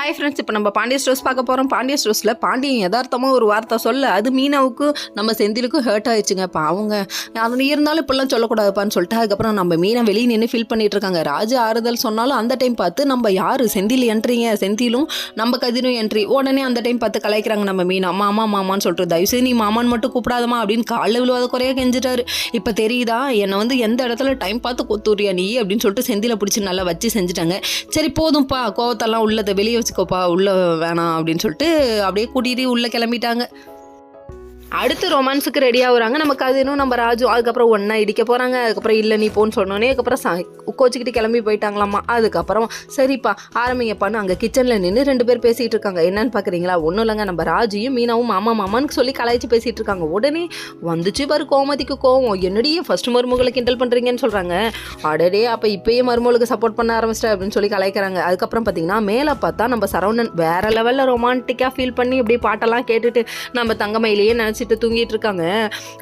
Hi friends, இப்போ நம்ம Pandya stores பார்க்க போகிறோம். பாண்டிய ஸ்டோர்ஸில் பாண்டியன் யதார்த்தமாக ஒரு வார்த்தை சொல்ல அது மீனாவுக்கும் நம்ம செந்திலுக்கும் ஹர்ட் ஆயிடுச்சுங்க. இப்போ அவங்க அது இருந்தாலும் இப்படிலாம் சொல்லக்கூடாதுப்பான்னு சொல்லிட்டு அதுக்கப்புறம் நம்ம மீனை வெளியே நின்று ஃபீல் பண்ணிட்டு இருக்காங்க. ராஜு ஆறுதல் சொன்னாலும் அந்த டைம் பார்த்து நம்ம யார் செந்தில் என்ட்ரிங்க, செந்திலும் நம்ம கதிரும் என்ட்ரி. உடனே அந்த டைம் பார்த்து கலாய்க்கிறாங்க நம்ம மீனா. மாமா மாமான்னு சொல்லிட்டு தயவுசெய்து நீ மாமான்னு மட்டும் கூப்பிடாதமா அப்படின்னு காலில் விழுவாத குறையாக கெஞ்சிட்டாரு. இப்போ தெரியுதா என்னை வந்து எந்த இடத்துல டைம் பார்த்து கொத்துறியா நீ அப்படின்னு சொல்லிட்டு செந்திலை பிடிச்சி நல்லா வச்சு செஞ்சுட்டாங்க. சரி போதும்ப்பா, கோவத்தெல்லாம் உள்ளதை வெளியே வச்சுக்கோப்பா, உள்ள வேணாம் அப்படின்னு சொல்லிட்டு அப்படியே கூட்டிகிட்டு உள்ளே கிளம்பிட்டாங்க. அடுத்து ரொமான்ஸுக்கு ரெடி ஆகுறாங்க நம்ம கதினும் நம்ம ராஜு. அதுக்கப்புறம் ஒன்றா இடிக்க போகிறாங்க. அதுக்கப்புறம் இல்லை நீ போன்னு சொன்னோன்னே அதுக்கப்புறம் கோச்சிக்கிட்டு கிளம்பி போயிட்டாங்களாம்மா. அதுக்கப்புறம் சரிப்பா ஆரம்பிங்கப்பான்னு அங்கே கிச்சனில் நின்று 2 பேர் பேசிகிட்டு இருக்காங்க. என்னன்னு பார்க்குறீங்களா? ஒன்றும் இல்லைங்க, நம்ம ராஜியும் மீனாவும் மாமா மாமான்னு சொல்லி கலாய்ச்சி பேசிகிட்டு இருக்காங்க. உடனே வந்துச்சு பாரு கோமதிக்கு கோவம். என்னடியே ஃபர்ஸ்ட் மருமகளை கிண்டல் பண்ணுறீங்கன்னு சொல்கிறாங்க. அடடே அப்போ இப்போயே மருமகளுக்கு சப்போர்ட் பண்ண ஆரம்பிச்சிட்டா அப்படின்னு சொல்லி கலாய்க்கிறாங்க. அதுக்கப்புறம் பார்த்தீங்கன்னா மேலே பார்த்தா நம்ம சரவணன் வேறு லெவலில் ரொமான்டிக்காக ஃபீல் பண்ணி இப்படி பாட்டெல்லாம் கேட்டுட்டு நம்ம தங்கமயிலேயே நினச்சிட்டு தூங்கிட்டு இருக்காங்க.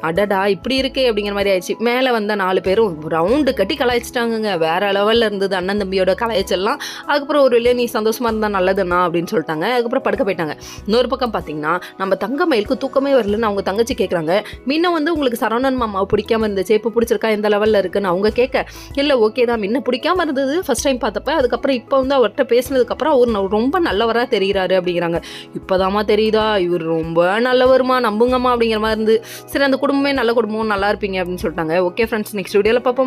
அடடா இப்படி இருக்கே அப்படிங்கிற மாதிரி ஆயிடுச்சு. மேலே வந்த 4 பேரும் ரவுண்டு கட்டி கலாய்ச்சிட்டாங்க. வேற லெவலில் இருந்தது அண்ணன் தம்பியோட கலாய்ச்செல்லாம். அதுக்கப்புறம் ஒரு இல்லையே நீ சந்தோஷமா இருந்தா நல்லதுண்ணா அப்படின்னு சொல்லிட்டாங்க. அதுக்கப்புறம் படுக்க போயிட்டாங்க. இன்னொரு பக்கம் பார்த்தீங்கன்னா நம்ம தங்கமயிலுக்கு தூக்கமே வரலன்னு அவங்க தங்கச்சி கேட்குறாங்க. முன்ன வந்து உங்களுக்கு சரவணன் மாமாவை பிடிக்காம இருந்துச்சு, இப்போ பிடிச்சிருக்கா, எந்த லெவலில் இருக்குன்னு அவங்க கேட்க, இல்லை ஓகே தான், முன்ன பிடிக்காம இருந்தது ஃபர்ஸ்ட் டைம் பார்த்தப்ப, அதுக்கப்புறம் இப்போ வந்து அவர்கிட்ட பேசினதுக்கப்புறம் அவர் ரொம்ப நல்லவராக தெரிகிறாரு அப்படிங்கிறாங்க. இப்போதாம்மா தெரியுதா இவர் ரொம்ப நல்லவருமா, நம்புங்கம்மா அப்படிங்கிற மாதிரி இருந்து. சரி அந்த குடும்பமே நல்ல குடும்பம், நல்லா இருப்பீங்க அப்படின்னு சொல்லிட்டாங்க. ஓகே ஃப்ரெண்ட்ஸ், நெக்ஸ்ட் வீடியோவில் பார்ப்போம்.